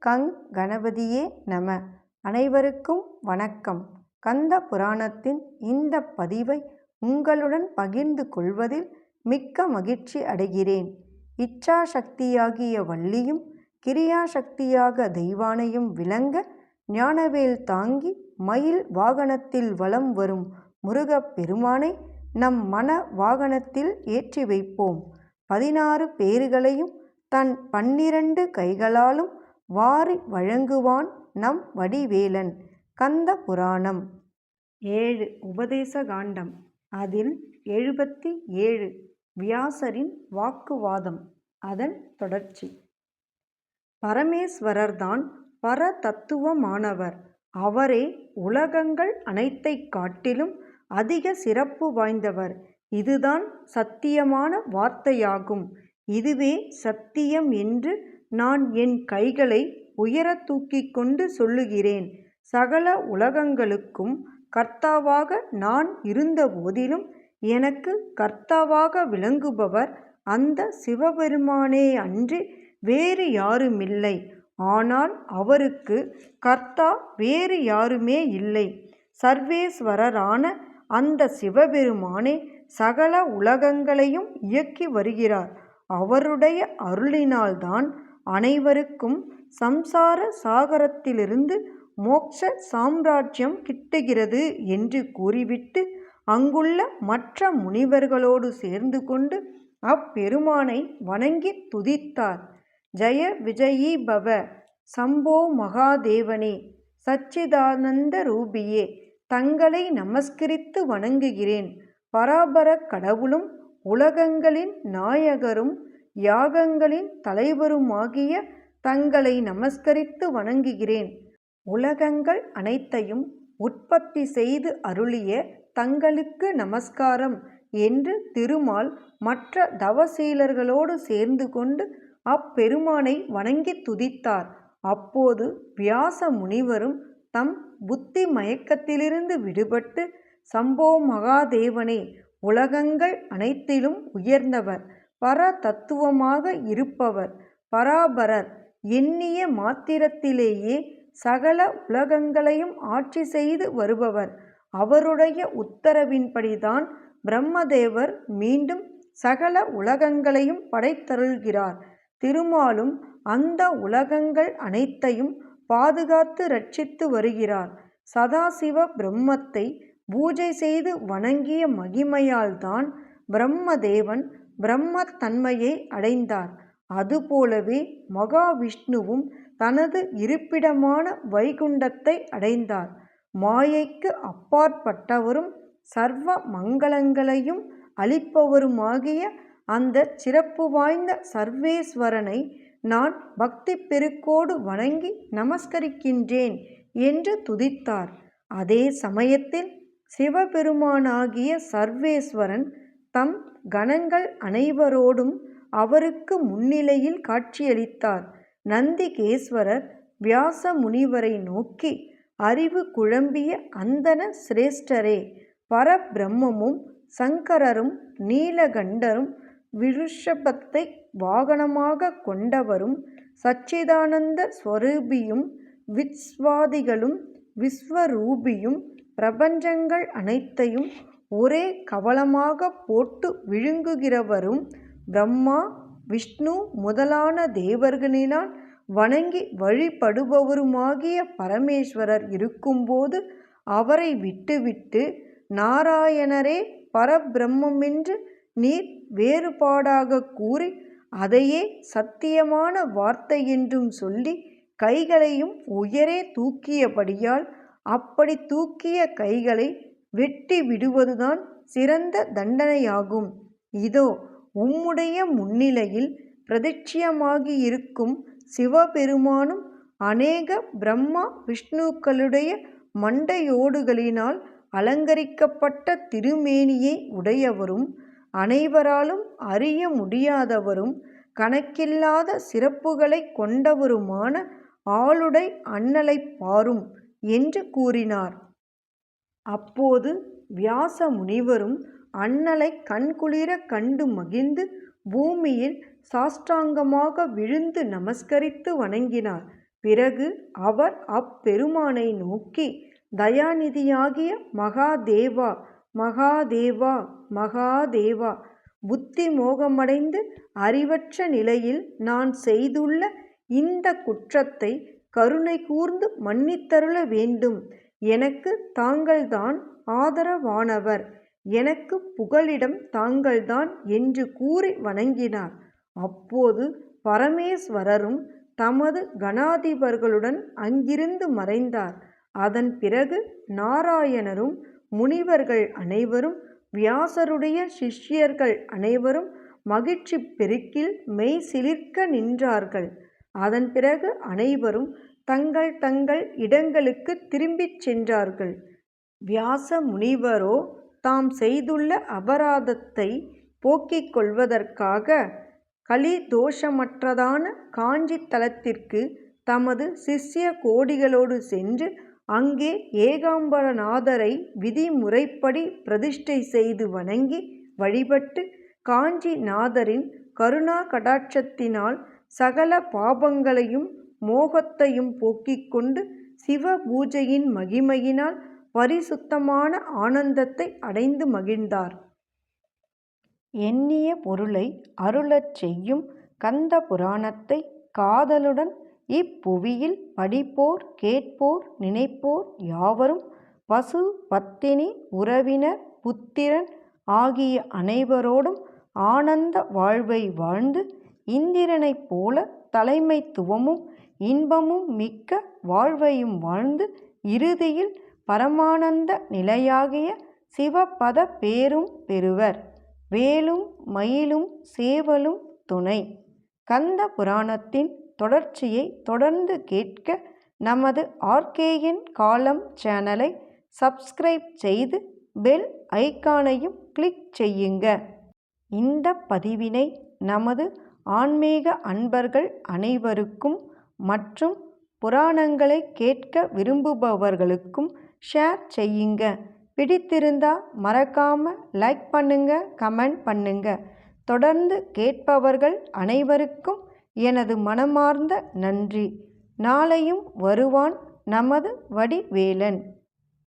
கங் கணபதியே நம. அனைவருக்கும் வணக்கம். கந்த புராணத்தின் இந்த பதிவை உங்களுடன் பகிர்ந்து கொள்வதில் மிக்க மகிழ்ச்சி அடைகிறேன். இச்சாசக்தியாகிய வள்ளியும் கிரியாசக்தியாக தெய்வானையும் விளங்க ஞானவேல் தாங்கி மயில் வாகனத்தில் வலம் வரும் முருகப் பெருமானை நம் மன வாகனத்தில் ஏற்றி வைப்போம். 16 பேறுகளையும் தன் 12 கைகளாலும் வாரி வழங்குவான் நம் வடிவேலன். கந்த புராணம் 7 உபதேச காண்டம். அதில் 77 வியாசரின் வாக்குவாதம். அதன் தொடர்ச்சி. பரமேஸ்வரர்தான் பர தத்துவமானவர். அவரே உலகங்கள் அனைத்தைக் காட்டிலும் அதிக சிறப்பு வாய்ந்தவர். இதுதான் சத்தியமான வார்த்தையாகும். இதுவே சத்தியம் என்று நான் என் கைகளை உயர தூக்கிக் கொண்டு சொல்லுகிறேன். சகல உலகங்களுக்கும் கர்த்தாவாக நான் இருந்த போதிலும் எனக்கு கர்த்தாவாக விளங்குபவர் அந்த சிவபெருமானே அன்றி வேறு யாருமில்லை. ஆனால் அவருக்கு கர்த்தா வேறு யாருமே இல்லை. சர்வேஸ்வரரான அந்த சிவபெருமானே சகல உலகங்களையும் இயக்கி வருகிறார். அவருடைய அருளினால்தான் அனைவருக்கும் சம்சார சாகரத்திலிருந்து மோட்ச சாம்ராஜ்யம் கிட்டுகிறது என்று கூறிவிட்டு அங்குள்ள மற்ற முனிவர்களோடு சேர்ந்து கொண்டு அப்பெருமானை வணங்கி துதித்தார். ஜெய விஜயீ பவ சம்போ மகாதேவனே, சச்சிதானந்த ரூபியே, தங்களை நமஸ்கரித்து வணங்குகிறேன். பராபர கடவுளும் உலகங்களின் நாயகரும் யாகங்களின் தலைவருமாகிய தங்களை நமஸ்கரித்து வணங்குகிறேன். உலகங்கள் அனைத்தையும் உற்பத்தி செய்து அருளிய தங்களுக்கு நமஸ்காரம் என்று திருமால் மற்ற தவசீலர்களோடு சேர்ந்து கொண்டு அப்பெருமானை வணங்கி துதித்தார். அப்போது வியாச முனிவரும் தம் புத்தி மயக்கத்திலிருந்து விடுபட்டு, சம்போ மகாதேவனே, உலகங்கள் அனைத்திலும் உயர்ந்தவர், பர தத்துவமாக இருப்பவர், பராபரர், எண்ணிய மாத்திரத்திலேயே சகல உலகங்களையும் ஆட்சி செய்து வருபவர், அவருடைய உத்தரவின்படிதான் பிரம்மதேவர் மீண்டும் சகல உலகங்களையும் படைத்தருள்கிறார். திருமாலும் அந்த உலகங்கள் அனைத்தையும் பாதுகாத்து ரட்சித்து வருகிறார். சதாசிவ பிரம்மத்தை பூஜை செய்து வணங்கிய மகிமையால்தான் பிரம்மதேவன் பிரம்மத்தன்மையை அடைந்தார். அதுபோலவே மகாவிஷ்ணுவும் தனது இருப்பிடமான வைகுண்டத்தை அடைந்தார். மாயைக்கு அப்பாற்பட்டவரும் சர்வ மங்களங்களையும் அளிப்பவருமாகிய அந்த சிறப்பு வாய்ந்த சர்வேஸ்வரனை நான் பக்தி பெருக்கோடு வணங்கி நமஸ்கரிக்கின்றேன் என்று துதித்தார். அதே சமயத்தில் சிவபெருமானாகிய சர்வேஸ்வரன் தம் கணங்கள் அனைவரோடும் அவருக்கு முன்னிலையில் காட்சியளித்தார். நந்திகேஸ்வரர் வியாச முனிவரை நோக்கி, அறிவு குழம்பிய அந்தண சிரேஷ்டரே, பரபிரம்மமும் சங்கரரும் நீலகண்டரும் விருஷபத்தை வாகனமாக கொண்டவரும் சச்சிதானந்த ஸ்வரூபியும் விஸ்வாதிகளும் விஸ்வரூபியும் பிரபஞ்சங்கள் அனைத்தையும் ஒரே கவலமாக போட்டு விழுங்குகிறவரும் பிரம்மா விஷ்ணு முதலான தேவர்களினால் வணங்கி வழிபடுபவருமாகிய பரமேஸ்வரர் இருக்கும்போது அவரை விட்டுவிட்டு நாராயணரே பரபிரம்மென்று நீர் வேறுபாடாக கூறி அதையே சத்தியமான வார்த்தை என்றும் சொல்லி கைகளையும் உயரே தூக்கியபடியால் அப்படி தூக்கிய கைகளை வெட்டி விடுவதுதான் சிறந்த தண்டனையாகும். இதோ உம்முடைய முன்னிலையில் பிரதிட்சியமாகியிருக்கும் சிவபெருமானும் அநேக பிரம்மா விஷ்ணுக்களுடைய மண்டையோடுகளினால் அலங்கரிக்கப்பட்ட திருமேனியை உடையவரும் அனைவராலும் அறிய முடியாதவரும் கணக்கில்லாத சிறப்புகளை கொண்டவருமான ஆளுடை அண்ணலை பாரும் என்று கூறினார். அப்போது வியாச முனிவரும் அண்ணலை கண்குளிர கண்டு மகிழ்ந்து பூமியில் சாஷ்டாங்கமாக விழுந்து நமஸ்கரித்து வணங்கினார். பிறகு அவர் அப்பெருமானை நோக்கி, தயாநிதியாகிய மகாதேவா, மகாதேவா, மகாதேவா, புத்தி மோகமடைந்து அறிவற்ற நிலையில் நான் செய்துள்ள இந்த குற்றத்தை கருணை கூர்ந்து மன்னித்தருள வேண்டும். எனக்கு தாங்கள்தான் ஆதரவானவர், எனக்கு புகலிடம் தாங்கள்தான் என்று கூறி வணங்கினார். அப்போது பரமேஸ்வரரும் தமது கணாதிபர்களுடன் அங்கிருந்து மறைந்தார். அதன் பிறகு நாராயணரும் முனிவர்கள் அனைவரும் வியாசருடைய சிஷ்யர்கள் அனைவரும் மகிழ்ச்சி பெருக்கில் மெய் சிலிர்க்க நின்றார்கள். அதன் பிறகு அனைவரும் தங்கள் தங்கள் இடங்களுக்கு திரும்பிச் சென்றார்கள். வியாச முனிவரோ தாம் செய்துள்ள அபராதத்தை போக்கிக் கொள்வதற்காக கலிதோஷமற்றதான காஞ்சி தலத்திற்கு தமது சிஷ்ய கோடிகளோடு சென்று அங்கே ஏகாம்பரநாதரை விதிமுறைப்படி பிரதிஷ்டை செய்து வணங்கி வழிபட்டு காஞ்சிநாதரின் கருணா கடாட்சத்தினால் சகல பாபங்களையும் மோகத்தையும் போக்கிக் கொண்டு சிவ பூஜையின் மகிமையினால் பரிசுத்தமான ஆனந்தத்தை அடைந்து மகிழ்ந்தார். எண்ணிய பொருளை அருளச் செய்யும் கந்த புராணத்தை காதலுடன் இப்புவியில் படிப்போர் கேட்போர் நினைப்போர் யாவரும் பசு பத்தினி உறவினர் புத்திரன் ஆகிய அனைவரோடும் ஆனந்த வாழ்வை வாழ்ந்து இந்திரனைப் போல தலைமைத்துவமும் இன்பமும் மிக்க வாழ்வையும் வாழ்ந்து இறுதியில் பரமானந்த நிலையாகிய சிவபத பேரும் பெறுவர். வேலும் மயிலும் சேவலும் துணை. கந்த புராணத்தின் தொடர்ச்சியை தொடர்ந்து கேட்க நமது ஆர்கேஎன் காலம் சேனலை சப்ஸ்கிரைப் செய்து பெல் ஐகானையும் கிளிக் செய்யுங்க. இந்த பதிவினை நமது ஆன்மீக அன்பர்கள் அனைவருக்கும் மற்றும் புராணங்களை கேட்க விரும்புபவர்களுக்கும் ஷேர் செய்யுங்க. பிடித்திருந்தா மறக்காம லைக் பண்ணுங்க, கமெண்ட் பண்ணுங்க. தொடர்ந்து கேட்பவர்கள் அனைவருக்கும் எனது மனமார்ந்த நன்றி. நாளையும் வருவான் நமது வடிவேலன்.